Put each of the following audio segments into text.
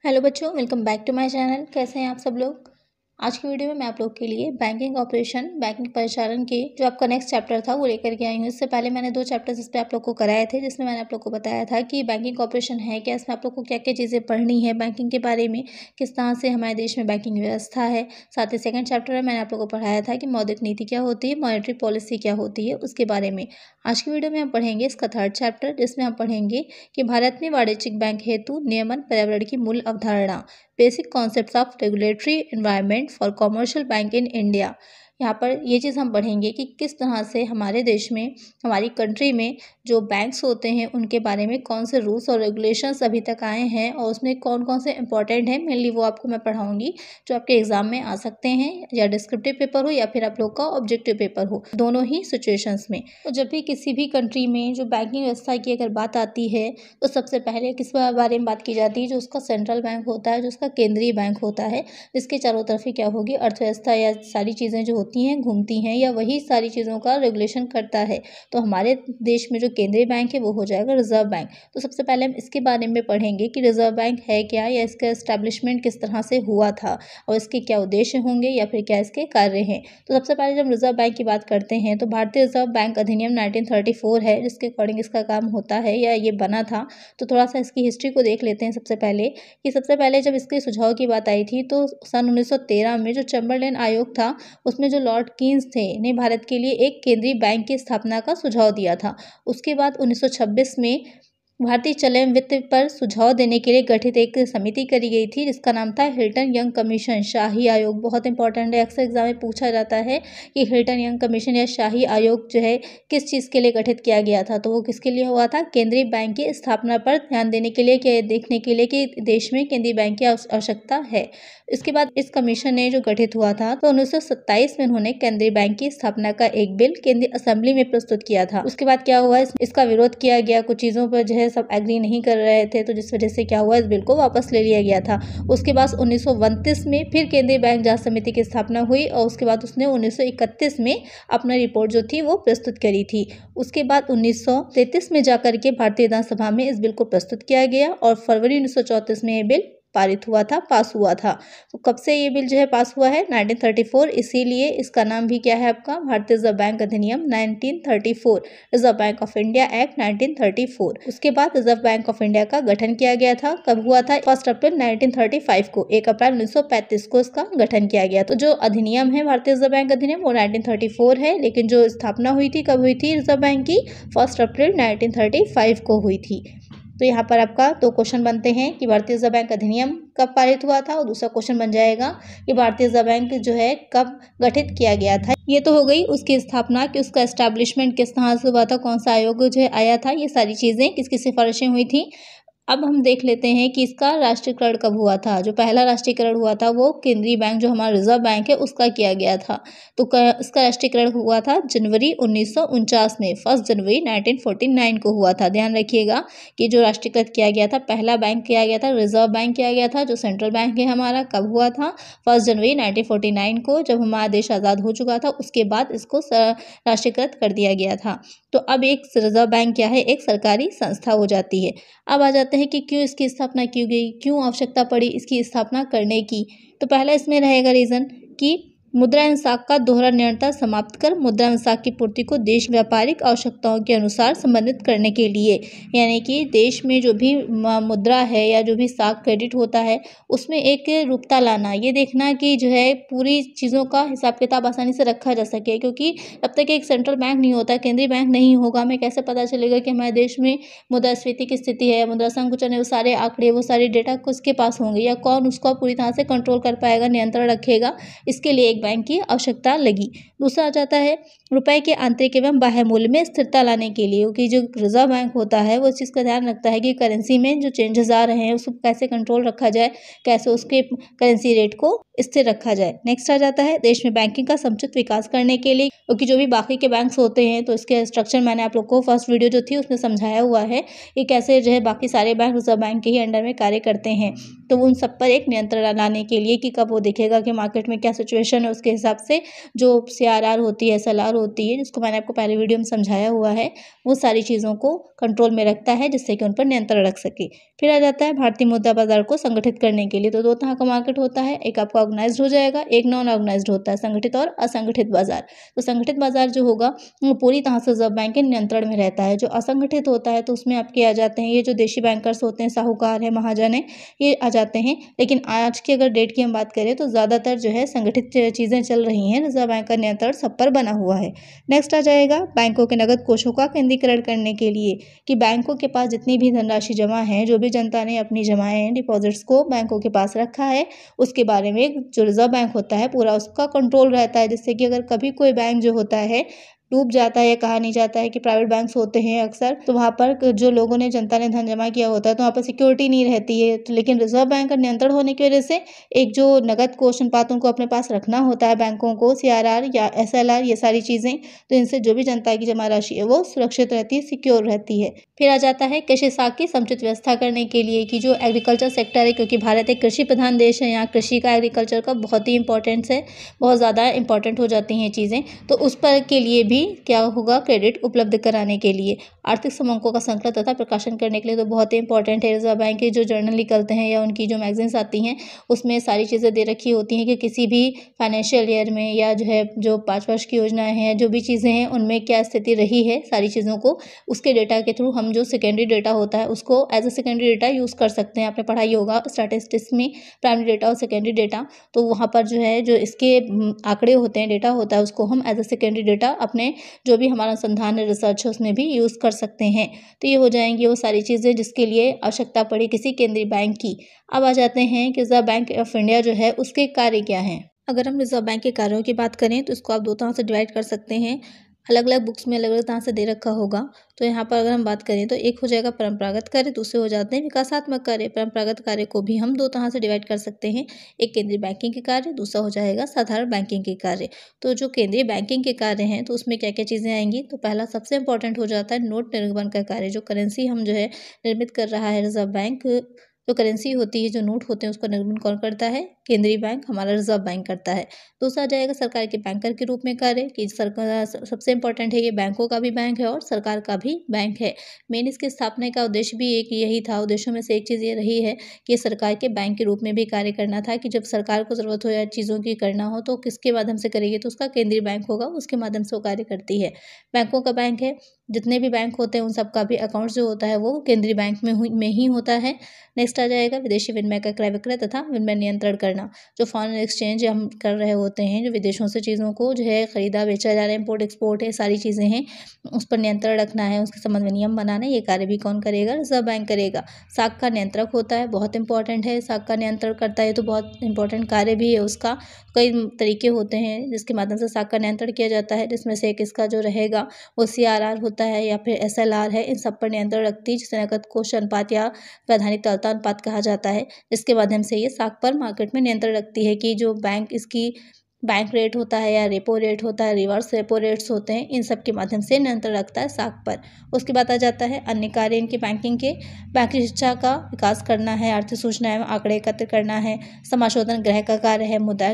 Hello बच्चों, welcome back to my channel. कैसे हैं आप सब लोग। आज की वीडियो में मैं आप लोग के लिए बैंकिंग ऑपरेशन, बैंकिंग परिचालन के जो आपका नेक्स्ट चैप्टर था वो लेकर के आई हूँ। इससे पहले मैंने 2 चैप्टर्स इस पे आप लोग को कराए थे, जिसमें मैंने आप लोग को बताया था कि बैंकिंग ऑपरेशन है क्या, इसमें आप लोग को क्या क्या चीज़ें पढ़नी है बैंकिंग के बारे में, किस तरह से हमारे देश में बैंकिंग व्यवस्था है। साथ ही सेकंड चैप्टर में मैंने आप लोग को पढ़ाया था कि मौद्रिक नीति क्या होती है, मॉनेटरी पॉलिसी क्या होती है, उसके बारे में। आज की वीडियो में हम पढ़ेंगे इसका थर्ड चैप्टर, जिसमें हम पढ़ेंगे कि भारत में वाणिज्यिक बैंक हेतु नियमन पर्यावरण की मूल अवधारणा, basic concepts of regulatory environment for commercial bank in India. यहाँ पर ये चीज़ हम पढ़ेंगे कि किस तरह से हमारे देश में, हमारी कंट्री में जो बैंक्स होते हैं उनके बारे में कौन से रूल्स और रेगुलेशंस अभी तक आए हैं और उसमें कौन कौन से इंपॉर्टेंट हैं। मेनली वो आपको मैं पढ़ाऊंगी जो आपके एग्जाम में आ सकते हैं, या डिस्क्रिप्टिव पेपर हो या फिर आप लोग का ऑब्जेक्टिव पेपर हो, दोनों ही सिचुएशंस में। तो जब भी किसी भी कंट्री में जो बैंकिंग व्यवस्था की अगर बात आती है तो सबसे पहले किस बारे में बात की जाती है, जो उसका सेंट्रल बैंक होता है, जो उसका केंद्रीय बैंक होता है, जिसके चारों तरफ ही क्या होगी, अर्थव्यवस्था या सारी चीज़ें जो होती हैं घूमती हैं, या वही सारी चीज़ों का रेगुलेशन करता है। तो हमारे देश में जो केंद्रीय बैंक है वो हो जाएगा रिजर्व बैंक। तो सबसे पहले हम इसके बारे में पढ़ेंगे कि रिजर्व बैंक है क्या, या इसका एस्टेब्लिशमेंट किस तरह से हुआ था और इसके क्या उद्देश्य होंगे या फिर क्या इसके कार्य हैं। तो सबसे पहले जब रिजर्व बैंक की बात करते हैं तो भारतीय रिजर्व बैंक अधिनियम 1934 है, जिसके अकॉर्डिंग इसका काम होता है या ये बना था। तो थोड़ा सा इसकी हिस्ट्री को देख लेते हैं। सबसे पहले जब इसके सुझाव की बात आई थी तो सन 1913 में जो चैम्बरलेन आयोग था उसमें जो लॉर्ड कीन्स थे ने भारत के लिए एक केंद्रीय बैंक की स्थापना का सुझाव दिया था। उसके बाद 1926 में भारतीय चलन वित्त पर सुझाव देने के लिए गठित एक समिति करी गई थी, जिसका नाम था हिल्टन यंग कमीशन, शाही आयोग। बहुत इंपॉर्टेंट है, अक्सर एग्जाम में पूछा जाता है कि हिल्टन यंग कमीशन या शाही आयोग जो है किस चीज़ के लिए गठित किया गया था। तो वो किसके लिए हुआ था, केंद्रीय बैंक की स्थापना पर ध्यान देने के लिए, कि देखने के लिए कि देश में केंद्रीय बैंक की आवश्यकता है। इसके बाद इस कमीशन ने जो गठित हुआ था तो 1927 में उन्होंने केंद्रीय बैंक की स्थापना का एक बिल केंद्रीय असेंबली में प्रस्तुत किया था। उसके बाद क्या हुआ, इसका विरोध किया गया, कुछ चीज़ों पर जो है सब एग्री नहीं कर रहे थे, तो जिस वजह से क्या हुआ, इस बिल को वापस ले लिया गया था। उसके बाद 1929 में फिर केंद्रीय बैंक जांच समिति की स्थापना हुई और उसके बाद उसने 1931 में अपना रिपोर्ट जो थी वो प्रस्तुत करी थी। उसके बाद 1933 में जाकर के भारतीय विधानसभा में इस बिल को प्रस्तुत किया गया और फरवरी 1934 में ये बिल पारित हुआ था, पास हुआ था। तो कब से ये बिल जो है पास हुआ है, 1934, इसीलिए इसका नाम भी क्या है आपका, भारतीय रिजर्व बैंक अधिनियम 1934, reserve bank of India act 1934। उसके बाद रिजर्व बैंक ऑफ इंडिया का गठन किया गया था। कब हुआ था, 1 अप्रैल 1935 को, 1 अप्रैल 1935 को इसका गठन किया गया। तो जो अधिनियम है भारतीय रिजर्व बैंक अधिनियम वो 1934 है, लेकिन जो स्थापना हुई थी, कब हुई थी रिजर्व बैंक की, 1 अप्रैल 1935 को हुई थी। तो यहाँ पर आपका 2 क्वेश्चन बनते हैं कि भारतीय रिजर्व बैंक अधिनियम कब पारित हुआ था, और दूसरा क्वेश्चन बन जाएगा कि भारतीय रिजर्व बैंक जो है कब गठित किया गया था। ये तो हो गई उसकी स्थापना, कि उसका एस्टैब्लिशमेंट किस तरह से हुआ था, कौन सा आयोग जो है आया था, ये सारी चीज़ें, किसकी सिफारिशें हुई थी। अब हम देख लेते हैं कि इसका राष्ट्रीयकरण कब हुआ था। जो पहला राष्ट्रीयकरण हुआ था वो केंद्रीय बैंक जो हमारा रिजर्व बैंक है उसका किया गया था। तो इसका राष्ट्रीयकरण हुआ था जनवरी 1949 में, 1 जनवरी 1949 को हुआ था। ध्यान रखिएगा कि जो राष्ट्रीयकृत किया गया था, पहला बैंक किया गया था, रिजर्व बैंक किया गया था, जो सेंट्रल बैंक है हमारा, कब हुआ था, 1 जनवरी 1949 को, जब हमारा देश आज़ाद हो चुका था। उसके बाद इसको राष्ट्रीयकृत कर दिया गया था। तो अब एक रिजर्व बैंक क्या है, एक सरकारी संस्था हो जाती है। अब आ जाते हैं कि क्यों इसकी स्थापना की गई, क्यों आवश्यकता पड़ी इसकी स्थापना करने की। तो पहला इसमें रहेगा रीज़न कि मुद्रा इंसाक का दोहरा निरंतर समाप्त कर मुद्रा इंसाक की पूर्ति को देश व्यापारिक आवश्यकताओं के अनुसार संबंधित करने के लिए, यानी कि देश में जो भी मुद्रा है या जो भी साख क्रेडिट होता है उसमें एक रूपता लाना, ये देखना कि जो है पूरी चीज़ों का हिसाब किताब आसानी से रखा जा सके। क्योंकि जब तक एक सेंट्रल बैंक नहीं होता, केंद्रीय बैंक नहीं होगा, हमें कैसे पता चलेगा कि हमारे देश में मुद्रास्फीति की स्थिति है, मुद्रा संकुचन है, वो सारे आंकड़े, वो सारे डेटा किसके पास होंगे, या कौन उसको पूरी तरह से कंट्रोल कर पाएगा, नियंत्रण रखेगा। इसके लिए एक बैंक की आवश्यकता लगी। दूसरा आ जाता है रुपए के आंतरिक एवं बाह्य मूल्य में स्थिरता लाने के लिए, क्योंकि जो रिजर्व बैंक होता है वो इस चीज़ का ध्यान रखता है कि करेंसी में जो चेंजेस आ रहे हैं उसको कैसे कंट्रोल रखा जाए, कैसे उसके करेंसी रेट को स्थिर रखा जाए। नेक्स्ट आ जाता है देश में बैंकिंग का समुचित विकास करने के लिए, क्योंकि जो भी बाकी के बैंक्स होते हैं तो इसके स्ट्रक्चर मैंने आप लोग को फर्स्ट वीडियो जो थी उसमें समझाया हुआ है कि कैसे जो है बाकी सारे बैंक रिजर्व बैंक के ही अंडर में कार्य करते हैं। तो उन सब पर एक नियंत्रण लाने के लिए कि कब वो देखेगा कि मार्केट में क्या सिचुएशन है, उसके हिसाब से जो CRR होती है, SLR होती है, जिसको मैंने आपको पहले वीडियो में समझाया हुआ है, वो सारी चीज़ों को कंट्रोल में रखता है जिससे कि उन पर नियंत्रण रख सके। फिर आ जाता है भारतीय मुद्रा बाजार को संगठित करने के लिए। तो दो तरह का मार्केट होता है, एक आपका ऑर्गेनाइज्ड हो जाएगा, एक नॉन ऑर्गेनाइज्ड होता है, संगठित और असंगठित बाजार। तो संगठित बाजार जो होगा वो पूरी तरह से रिजर्व बैंक के नियंत्रण में रहता है। जो असंगठित होता है तो उसमें आपके आ जाते हैं ये जो देशी बैंकर्स होते हैं, साहूकार है, महाजन है, ये आ जाते हैं। लेकिन आज की अगर डेट की हम बात करें तो ज़्यादातर जो है संगठित चीज़ें चल रही हैं, रिजर्व बैंक का नियंत्रण सब पर बना हुआ है। नेक्स्ट आ जाएगा बैंकों के नगद कोषों का केंद्रीकरण करने के लिए, कि बैंकों के पास जितनी भी धनराशि जमा है, जो भी जनता ने अपनी जमाएं हैं, डिपॉजिट्स को बैंकों के पास रखा है, उसके बारे में जो रिजर्व बैंक होता है पूरा उसका कंट्रोल रहता है, जिससे कि अगर कभी कोई बैंक जो होता है डूब जाता है, या कहा नहीं जाता है कि प्राइवेट बैंक्स होते हैं अक्सर, तो वहाँ पर जो लोगों ने जनता ने धन जमा किया होता है तो वहाँ पर सिक्योरिटी नहीं रहती है। तो लेकिन रिजर्व बैंक का नियंत्रण होने की वजह से एक जो नगद कोष अनुपात उनको अपने पास रखना होता है बैंकों को, CRR या SLR, ये सारी चीज़ें, तो इनसे जो भी जनता की जमा राशि है वो सुरक्षित रहती है, सिक्योर रहती है। फिर आ जाता है कृषि साख की समुचित व्यवस्था करने के लिए, कि जो एग्रीकल्चर सेक्टर है, क्योंकि भारत एक कृषि प्रधान देश है, यहाँ कृषि का, एग्रीकल्चर का बहुत ही इंपॉर्टेंस है, बहुत ज़्यादा इंपॉर्टेंट हो जाती हैं चीज़ें। तो उस पर के लिए भी क्या होगा, क्रेडिट उपलब्ध कराने के लिए, आर्थिक समंकों का संकलन तथा प्रकाशन करने के लिए तो बहुत ही इंपॉर्टेंट है। रिजर्व बैंक के जो जर्नल निकलते हैं या उनकी जो मैगजीन्स आती हैं उसमें सारी चीज़ें दे रखी होती हैं कि किसी भी फाइनेंशियल ईयर में या जो है जो 5 वर्ष की योजनाएं हैं, जो भी चीज़ें हैं उनमें क्या स्थिति रही है, सारी चीज़ों को उसके डेटा के थ्रू हम जो सेकेंडरी डेटा होता है उसको as a secondary data use कर सकते हैं। आपने पढ़ाई होगा स्टैटिस्टिक्स में प्राइमरी डेटा और सेकेंडरी डेटा, तो वहाँ पर जो है जो इसके आंकड़े होते हैं, डेटा होता है, उसको हम एज अ सेकेंडरी डेटा अपने जो भी हमारा अनुसंधान है, रिसर्च है, उसमें भी यूज़ कर सकते हैं। तो ये हो जाएंगी वो सारी चीज़ें जिसके लिए आवश्यकता पड़ी किसी केंद्रीय बैंक की। अब आ जाते हैं कि रिजर्व बैंक ऑफ इंडिया जो है उसके कार्य क्या हैं। अगर हम रिजर्व बैंक के कार्यों की बात करें तो इसको आप दो तरह से डिवाइड कर सकते हैं, अलग अलग बुक्स में अलग अलग तरह से दे रखा होगा। तो यहाँ पर अगर हम बात करें तो एक हो जाएगा परंपरागत कार्य, दूसरे हो जाते हैं विकासात्मक कार्य। परंपरागत कार्य को भी हम दो तरह से डिवाइड कर सकते हैं, एक केंद्रीय बैंकिंग के कार्य, दूसरा हो जाएगा साधारण बैंकिंग के कार्य। तो जो केंद्रीय बैंकिंग के कार्य हैं तो उसमें क्या क्या चीज़ें आएंगी, तो पहला सबसे इंपॉर्टेंट हो जाता है नोट निर्गमन का कार्य। जो करेंसी हम जो है निर्मित कर रहा है रिजर्व बैंक, जो करेंसी होती है, जो नोट होते हैं, उसका निर्गमन कौन करता है, केंद्रीय बैंक, हमारा रिजर्व बैंक करता है। दूसरा आ जाएगा सरकार के बैंकर के रूप में कार्य, कि सरकार सबसे इंपॉर्टेंट है, ये बैंकों का भी बैंक है और सरकार का भी बैंक है। मेन इसके स्थापना का उद्देश्य भी एक यही था, उद्देश्यों में से एक चीज़ ये रही है कि सरकार के बैंक के रूप में भी कार्य करना था, कि जब सरकार को ज़रूरत हो या चीज़ों की करना हो तो किसके माध्यम से करेगी, तो उसका केंद्रीय बैंक होगा, उसके माध्यम से वो कार्य करती है। बैंकों का बैंक है, जितने भी बैंक होते हैं उन सब का भी अकाउंट जो होता है वो केंद्रीय बैंक में ही होता है। नेक्स्ट आ जाएगा विदेशी विनिमय का क्रय विक्रय तथा विनिमय नियंत्रण करना। जो फॉरेन एक्सचेंज हम कर रहे होते हैं, जो विदेशों से चीज़ों को जो है खरीदा बेचा जा रहा है, इम्पोर्ट एक्सपोर्ट है, सारी चीज़ें हैं, उस पर नियंत्रण रखना है, उसके संबंध में नियम बनाना, ये कार्य भी कौन करेगा, रिजर्व बैंक करेगा। साख का नियंत्रक होता है, बहुत इंपॉर्टेंट है, साख का नियंत्रण करता है, तो बहुत इंपॉर्टेंट कार्य भी है उसका। कई तरीके होते हैं जिसके माध्यम से साख का नियंत्रण किया जाता है, जिसमें से एक इसका जो रहेगा वो CRR होता है या फिर SLR है, इन सब पर नियंत्रण रखती है, जिसे नकद कोष अनुपात या वैधानिक तरलता अनुपात कहा जाता है। जिसके माध्यम से ये साख पर मार्केट में नियंत्रण रखती है, कि जो बैंक इसकी बैंक रेट होता है या रेपो रेट होता है, रिवर्स रेपो रेट्स होते हैं, इन सब के माध्यम से नियंत्रण रखता है साख पर। उसके बाद आ जाता है अन्य कार्य इनके बैंकिंग के, बैंकिंग शिक्षा का विकास करना है, आर्थिक सूचना एवं आंकड़े एकत्र करना है, समाशोधन गृह का कार्य है, मुद्रा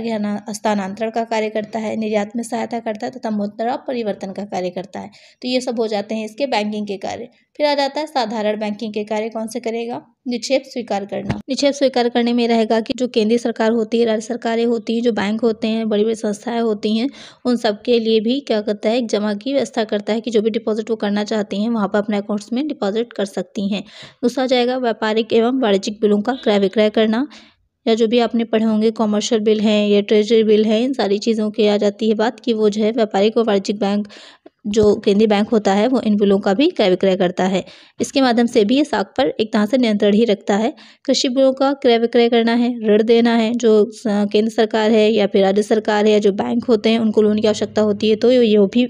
हस्तांतरण का कार्य करता है, निर्यात में सहायता करता है तथा मुद्रा परिवर्तन का कार्य करता है। तो ये सब हो जाते हैं इसके बैंकिंग के कार्य। फिर आ जाता है साधारण बैंकिंग के कार्य, कौन से करेगा, निक्षेप स्वीकार करना। निक्षेप स्वीकार करने में रहेगा कि जो केंद्रीय सरकार होती है, राज्य सरकारें होती हैं, जो बैंक होते हैं, बड़ी बड़ी संस्थाएं होती हैं, उन सब के लिए भी क्या करता है, एक जमा की व्यवस्था करता है, कि जो भी डिपॉजिट वो करना चाहती हैं वहाँ पर अपने अकाउंट्स में डिपॉजिट कर सकती हैं। दूसरा जाएगा व्यापारिक एवं वाणिज्यिक बिलों का क्रय विक्रय करना, या जो भी आपने पढ़े होंगे कॉमर्शियल बिल हैं या ट्रेजरी बिल हैं, इन सारी चीज़ों की आ जाती है बात, कि वो जो है व्यापारिक और वाणिज्यिक बैंक जो केंद्रीय बैंक होता है वो इन बिलों का भी क्रय विक्रय करता है। इसके माध्यम से भी ये साख पर एक तरह से नियंत्रण ही रखता है। कृषि बिलों का क्रय विक्रय करना है, ऋण देना है, जो केंद्र सरकार है या फिर राज्य सरकार है या जो बैंक होते हैं उनको लोन की आवश्यकता होती है, तो ये भी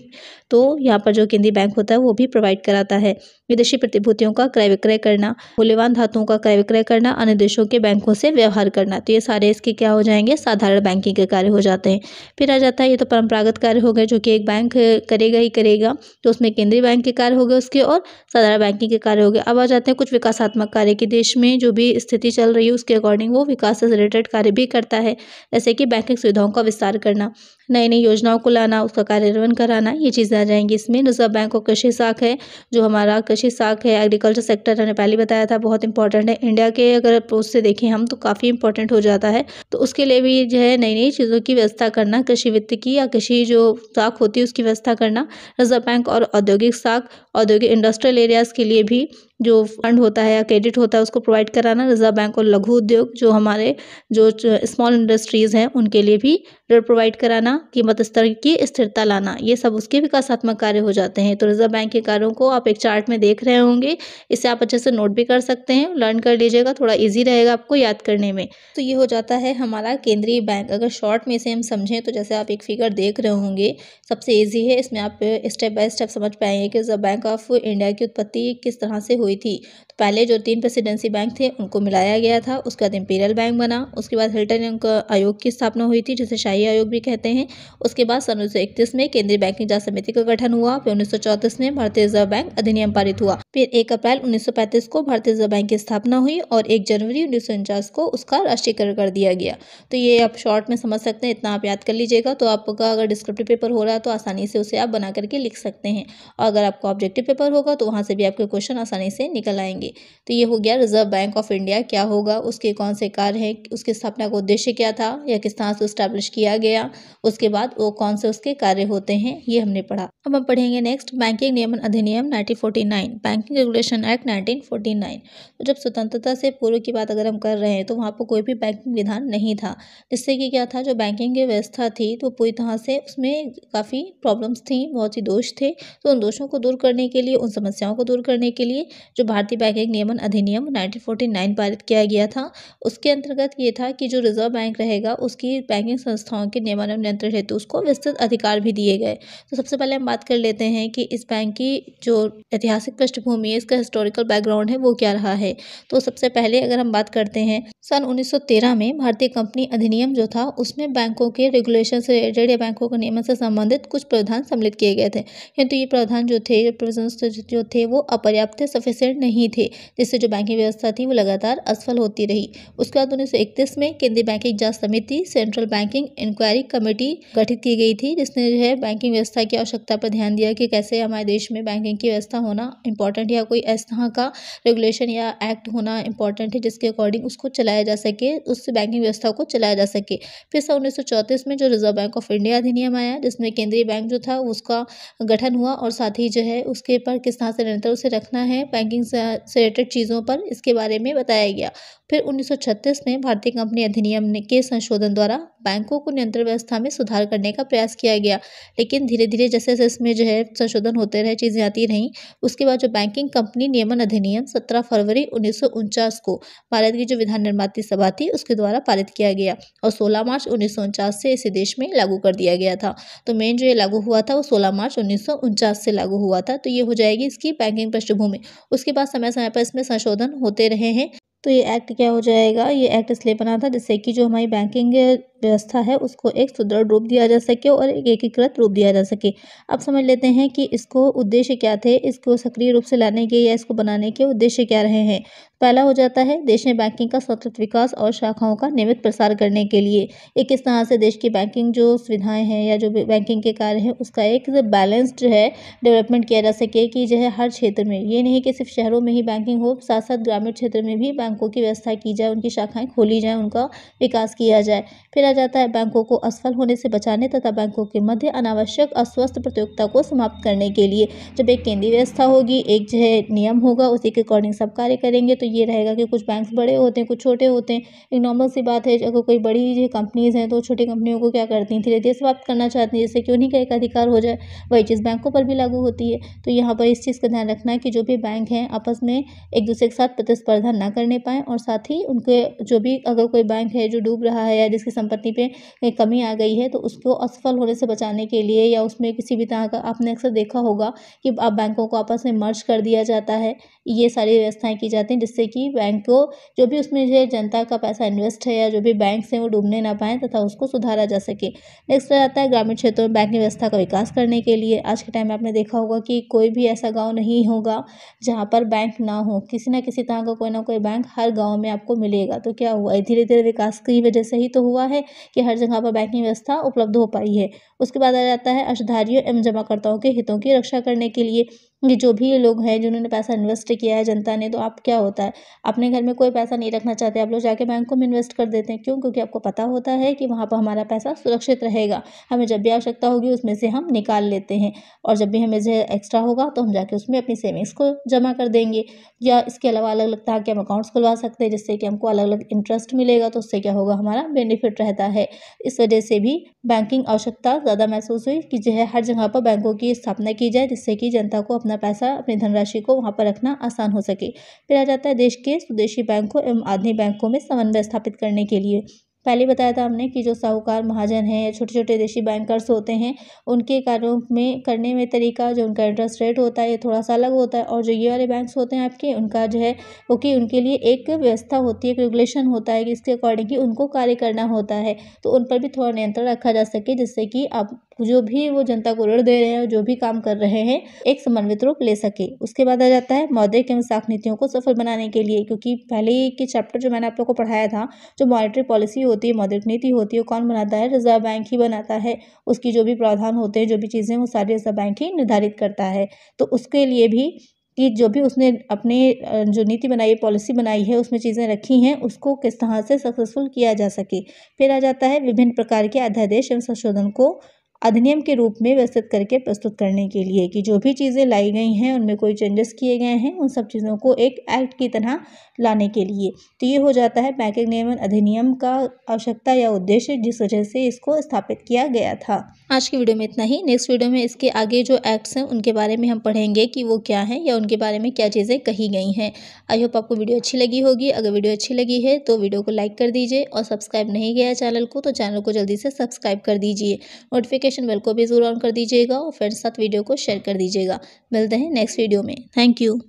तो यहाँ पर जो केंद्रीय बैंक होता है वो भी प्रोवाइड कराता है। विदेशी प्रतिभूतियों का क्रय विक्रय करना, मूल्यवान धातुओं का क्रय विक्रय करना, अन्य देशों के बैंकों से व्यवहार करना, तो ये सारे इसके क्या हो जाएंगे, साधारण बैंकिंग के कार्य हो जाते हैं। फिर आ जाता है, ये तो परंपरागत कार्य हो गए जो कि एक बैंक करेगा ही करेगा, तो उसमें केंद्रीय बैंक के कार्य हो गए उसके, और साधारण बैंकिंग के कार्य हो गए। अब आ जाते हैं कुछ विकासात्मक कार्य की, देश में जो भी स्थिति चल रही है उसके अकॉर्डिंग वो विकास से रिलेटेड कार्य भी करता है, जैसे कि बैंकिंग सुविधाओं का विस्तार करना, नई नई योजनाओं को लाना, उसका कार्यान्वयन कराना, ये चीज़ें आ जाएंगी इसमें। रिजर्व बैंक और कृषि साख है, जो हमारा कृषि साख है, एग्रीकल्चर सेक्टर मैंने पहले बताया था बहुत इंपॉर्टेंट है इंडिया के, अगर अप्रोच से देखें हम तो काफ़ी इंपॉर्टेंट हो जाता है। तो उसके लिए भी जो है नई नई चीज़ों की व्यवस्था करना, कृषि वित्त की या कृषि जो साख होती है उसकी व्यवस्था करना। रिजर्व बैंक और औद्योगिक साख, औद्योगिक इंडस्ट्रियल एरियाज़ के लिए भी जो फंड होता है या क्रेडिट होता है उसको प्रोवाइड कराना। रिजर्व बैंक और लघु उद्योग, जो हमारे जो स्मॉल इंडस्ट्रीज़ हैं उनके लिए भी ऋण प्रोवाइड कराना, कीमत स्तर की स्थिरता लाना, ये सब उसके विकासात्मक कार्य हो जाते हैं। तो रिजर्व बैंक के कार्यों को आप एक चार्ट में देख रहे होंगे, इसे आप अच्छे से नोट भी कर सकते हैं, लर्न कर लीजिएगा, थोड़ा ईजी रहेगा आपको याद करने में। तो ये हो जाता है हमारा केंद्रीय बैंक। अगर शॉर्ट में इसे हम समझें तो जैसे आप एक फिगर देख रहे होंगे, सबसे ईजी है, इसमें आप स्टेप बाय स्टेप समझ पाएंगे कि रिजर्व बैंक ऑफ इंडिया की उत्पत्ति किस तरह से हुई थी। तो पहले जो 3 प्रेसिडेंसी बैंक थे उनको मिलाया गया था, उसके बाद इंपीरियल बैंक बना, उसके बाद हिल्टन आयोग की स्थापना हुई थी जिसे शाही आयोग भी कहते हैं। उसके बाद सन 1931 में केंद्रीय बैंकिंग जांच समिति का गठन हुआ। फिर 1934 में भारतीय रिजर्व बैंक अधिनियम पारित हुआ। फिर 1 अप्रैल 1935 को भारतीय रिजर्व बैंक की स्थापना हुई और 1 जनवरी 1949 को उसका राष्ट्रीयकरण कर दिया गया। तो ये आप शॉर्ट में समझ सकते हैं, इतना आप याद कर लीजिएगा। तो आपका अगर डिस्क्रिप्टिव पेपर हो रहा है तो आसानी से उसे आप बना करके लिख सकते हैं, और अगर आपका ऑब्जेक्टिव पेपर होगा तो वहाँ से भी आपके क्वेश्चन आसानी से निकल आएंगे। तो ये हो गया रिजर्व बैंक ऑफ इंडिया क्या होगा, उसके कौन से कार्य हैं, उसकी स्थापना का उद्देश्य क्या था या किस तरह से स्टैब्लिश किया गया, उसके बाद वो कौन से उसके कार्य होते हैं, ये हमने पढ़ा। अब हम पढ़ेंगे नेक्स्ट बैंकिंग नियमन अधिनियम 1949, बैंकिंग रेगुलेशन एक्ट 1949। तो जब स्वतंत्रता से पूर्व की बात अगर हम कर रहे हैं तो वहाँ पर कोई भी बैंकिंग विधान नहीं था, जिससे कि क्या था, जो बैंकिंग की व्यवस्था थी तो पूरी तरह से उसमें काफ़ी प्रॉब्लम्स थी, बहुत ही दोष थे। तो उन दोषों को दूर करने के लिए, उन समस्याओं को दूर करने के लिए जो भारतीय बैंकिंग नियमन अधिनियम 1949 पारित किया गया था, उसके अंतर्गत ये था कि जो रिजर्व बैंक रहेगा उसकी बैंकिंग संस्थाओं के नियमन एवं नियंत्रण हेतु उसको विस्तृत अधिकार भी दिए गए। तो सबसे पहले हम बात कर लेते हैं कि इस बैंक की जो ऐतिहासिक पृष्ठभूमि है, इसका हिस्टोरिकल बैकग्राउंड है, वो क्या रहा है। तो सबसे पहले अगर हम बात करते हैं, सन 1913 में भारतीय कंपनी अधिनियम जो था उसमें बैंकों के रेगुलेशन से रिलेटेड या बैंकों के नियमन से संबंधित कुछ प्रावधान सम्मिलित किए गए थे, किंतु ये प्रावधान जो थे, प्रोविजंस जो थे वो अपर्याप्त थे, सफिशिएंट नहीं थे, जिससे जो बैंकिंग व्यवस्था थी वो लगातार असफल होती रही। उसके बाद 1931 में केंद्रीय बैंकिंग जांच समिति, सेंट्रल बैंकिंग इंक्वायरी कमेटी गठित की गई थी, जिसने जो है बैंकिंग व्यवस्था की आवश्यकता पर ध्यान दिया कि कैसे हमारे देश में बैंकिंग की व्यवस्था होना इंपॉर्टेंट है, या कोई इस तरह का रेगुलेशन या एक्ट होना इंपॉर्टेंट है जिसके अकॉर्डिंग उसको चलाया जा सके, उस बैंकिंग व्यवस्था को चलाया जा सके। फिर सन 1934 में जो रिजर्व बैंक ऑफ इंडिया अधिनियम आया, जिसमें केंद्रीय बैंक जो था उसका गठन हुआ, और साथ ही जो है उसके पर किस तरह से निरंतर उसे रखना है बैंकिंग से रिलेटेड चीज़ों पर, इसके बारे में बताया गया। फिर 1936 में भारतीय कंपनी अधिनियम के संशोधन द्वारा बैंकों को नियंत्रण व्यवस्था में सुधार करने का प्रयास किया गया, लेकिन धीरे धीरे जैसे जैसे इसमें जो है संशोधन होते रहे, चीज़ें आती रहीं। उसके बाद जो बैंकिंग कंपनी नियमन अधिनियम 17 फरवरी 1949 को भारत की जो विधान निर्माती सभा थी उसके द्वारा पारित किया गया, और 16 मार्च 1949 से इसे देश में लागू कर दिया गया था। तो मेन जो ये लागू हुआ था वो 16 मार्च 1949 से लागू हुआ था। तो ये हो जाएगी इसकी बैंकिंग पृष्ठभूमि। उसके बाद समय समय पर इसमें संशोधन होते रहे हैं। तो ये एक्ट क्या हो जाएगा, ये एक्ट इसलिए बना था जिससे कि जो हमारी बैंकिंग व्यवस्था है उसको एक सुदृढ़ रूप दिया जा सके और एक एकीकृत रूप दिया जा सके। अब समझ लेते हैं कि इसको उद्देश्य क्या थे, इसको सक्रिय रूप से लाने के या इसको बनाने के उद्देश्य क्या रहे हैं। पहला हो जाता है देश में बैंकिंग का स्वतंत्र विकास और शाखाओं का नियमित प्रसार करने के लिए एक किस तरह से देश की बैंकिंग जो सुविधाएं हैं या जो बैंकिंग के कार्य हैं उसका एक बैलेंस्ड जो है डेवलपमेंट किया जा सके, कि जो है हर क्षेत्र में, ये नहीं कि सिर्फ शहरों में ही बैंकिंग हो, साथ साथ ग्रामीण क्षेत्र में भी बैंकों की व्यवस्था की जाए, उनकी शाखाएं खोली जाए, उनका विकास किया जाए। फिर आ जाता है बैंकों को असफल होने से बचाने तथा बैंकों के मध्य अनावश्यक अस्वस्थ प्रतियोगिता को समाप्त करने के लिए जब एक केंद्रीय व्यवस्था होगी, एक जो है नियम होगा, उसी के अकॉर्डिंग सब कार्य करेंगे। तो ये रहेगा कि कुछ बैंक्स बड़े होते हैं, कुछ छोटे होते हैं। एक नॉर्मल सी बात है, अगर कोई बड़ी जो कंपनीज हैं तो छोटी कंपनियों को क्या करती हैं, धीरे धीरे समाप्त करना चाहती हैं, जिससे कि उन्हीं का एक अधिकार हो जाए। वही चीज़ बैंकों पर भी लागू होती है। तो यहाँ पर इस चीज़ का ध्यान रखना है कि जो भी बैंक हैं आपस में एक दूसरे के साथ प्रतिस्पर्धा ना करने पाएँ, और साथ ही उनके जो भी, अगर कोई बैंक है जो डूब रहा है या जिसकी संपत्ति अपनी पे कमी आ गई है तो उसको असफल होने से बचाने के लिए या उसमें किसी भी तरह का आपने अक्सर देखा होगा कि अब बैंकों को आपस में मर्ज कर दिया जाता है। ये सारी व्यवस्थाएँ की जाती हैं जिससे कि बैंक को जो भी उसमें जो जनता का पैसा इन्वेस्ट है या जो भी बैंक्स हैं वो डूबने ना पाएँ तथा उसको सुधारा जा सके। नेक्स्ट आता है ग्रामीण क्षेत्रों में बैंकिंग व्यवस्था का विकास करने के लिए। आज के टाइम में आपने देखा होगा कि कोई भी ऐसा गाँव नहीं होगा जहाँ पर बैंक ना हो, किसी न किसी तरह का कोई ना कोई बैंक हर गाँव में आपको मिलेगा। तो क्या हुआ है, धीरे-धीरे विकास की वजह से ही तो हुआ है कि हर जगह पर बैंकिंग व्यवस्था उपलब्ध हो पाई है। उसके बाद आ जाता है अंशधारियों एवं जमाकर्ताओं के हितों की रक्षा करने के लिए। ये जो भी लोग हैं जिन्होंने पैसा इन्वेस्ट किया है जनता ने, तो आप क्या होता है, अपने घर में कोई पैसा नहीं रखना चाहते, आप लोग जाके बैंकों में इन्वेस्ट कर देते हैं। क्यों? क्योंकि आपको पता होता है कि वहाँ पर हमारा पैसा सुरक्षित रहेगा, हमें जब भी आवश्यकता होगी उसमें से हम निकाल लेते हैं और जब भी हमें जो एक्स्ट्रा होगा तो हम जाके उसमें अपनी सेविंग्स को जमा कर देंगे। या इसके अलावा अलग-अलग तरह के हम अकाउंट्स खुलवा सकते हैं जिससे कि हमको अलग-अलग इंटरेस्ट मिलेगा, तो उससे क्या होगा, हमारा बेनिफिट रहता है। इस वजह से भी बैंकिंग आवश्यकता ज़्यादा महसूस हुई कि जो है हर जगह पर बैंकों की स्थापना की जाए जिससे कि जनता को अपना पैसा, अपनी धनराशि को वहाँ पर रखना आसान हो सके। फिर आ जाता है देश के स्वदेशी बैंकों एवं आधुनिक बैंकों में समन्वय स्थापित करने के लिए। पहले बताया था हमने कि जो साहूकार महाजन हैं या छोटे-छोटे देशी बैंकर्स होते हैं, उनके कार्यों में करने में तरीका, जो उनका इंटरेस्ट रेट होता है ये थोड़ा-सा अलग होता है और जो ये वाले बैंक्स होते हैं आपके, उनका जो है वो कि उनके लिए एक व्यवस्था होती है, एक रेगुलेशन होता है कि इसके अकॉर्डिंग कि उनको कार्य करना होता है। तो उन पर भी थोड़ा नियंत्रण रखा जा सके जिससे कि आप जो भी वो जनता को ऋण दे रहे हैं, जो भी काम कर रहे हैं, एक समन्वित रूप ले सके। उसके बाद आ जाता है मौद्रिक एवं साख नीतियों को सफल बनाने के लिए, क्योंकि पहले के चैप्टर जो मैंने आप लोग को पढ़ाया था, जो मॉनेटरी पॉलिसी होती है, मौद्रिक नीति होती है, वो कौन बनाता है? रिजर्व बैंक ही बनाता है। उसकी जो भी प्रावधान होते हैं, जो भी चीज़ें, वो सारी रिजर्व बैंक ही निर्धारित करता है। तो उसके लिए भी कि जो भी उसने अपने जो नीति बनाई है, पॉलिसी बनाई है, उसमें चीज़ें रखी हैं, उसको किस तरह से सक्सेसफुल किया जा सके। फिर आ जाता है विभिन्न प्रकार के अध्यादेश एवं संशोधन को अधिनियम के रूप में व्यवस्थित करके प्रस्तुत करने के लिए, कि जो भी चीज़ें लाई गई हैं, उनमें कोई चेंजेस किए गए हैं, उन सब चीज़ों को एक एक्ट की तरह लाने के लिए। तो ये हो जाता है बैंकिंग नियमन अधिनियम का आवश्यकता या उद्देश्य, जिस वजह से इसको स्थापित किया गया था। आज की वीडियो में इतना ही। नेक्स्ट वीडियो में इसके आगे जो एक्ट्स हैं उनके बारे में हम पढ़ेंगे कि वो क्या हैं या उनके बारे में क्या चीज़ें कही गई हैं। आई होप आपको वीडियो अच्छी लगी होगी। अगर वीडियो अच्छी लगी है तो वीडियो को लाइक कर दीजिए और सब्सक्राइब नहीं किया है चैनल को, तो चैनल को जल्दी से सब्सक्राइब कर दीजिए। नोटिफिकेशन बेल को भी ज़रूर ऑन कर दीजिएगा और फ्रेंड्स के साथ वीडियो को शेयर कर दीजिएगा। मिलते हैं नेक्स्ट वीडियो में। Thank you.